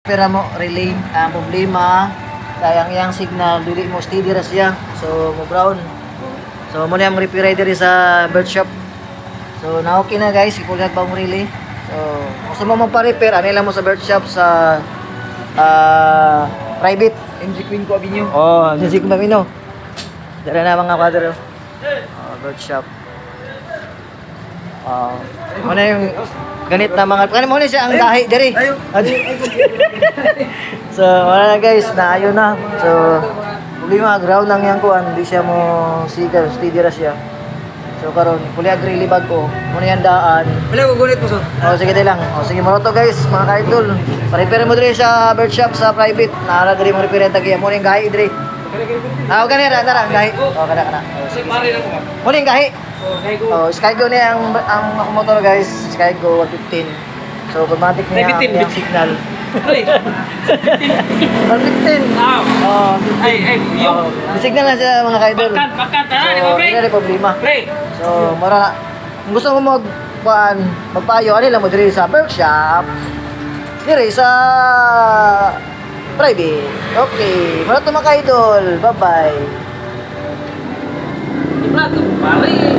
Pera mo relay problema kayang yang signal dili mo steady ra siya, so mo brown. So mo na yung repair diri sa bird shop. So na okay na guys, ipulat ba mo relay. So gusto mo magpa-repair ani lang mo sa bird shop sa private MG Queen ko Avenue. oh sa Sigma Mino. Dara na mga kadro. Bird shop. Mo na yung ganit na mga kani mo ni siya ang gahi diri. So wala na guys, naayo na. So problema ground lang yang kuan, di siya mo siga, steady ra siya. So karon puli agri libag ko. Mo na yan daan. Wala ko gunit mo so. Oh sige lang. Oh sige mo to guys, mga ka-idol. Pa-repair mo diri sa bird shop sa private. Naara diri mo repair tagi mo ning gahi diri. Gani ra dara gahi. Oh kana. Si pare lang ko. Mo ning gahi. So, kay go. Oh, Skygo ni ang motor guys, Skygo 115. So automatic niya ang signal. Ay. 115. Oh, Ay, yung signal na siya mga kaidol. Bakat na, di ba, pre? Hindi problema. Pre. So, mara kung gusto mo magpayo, ano lang mo diri sa workshop. Diri sa private. Okay, mara to mga kaidol. Bye-bye. Di ba, pare?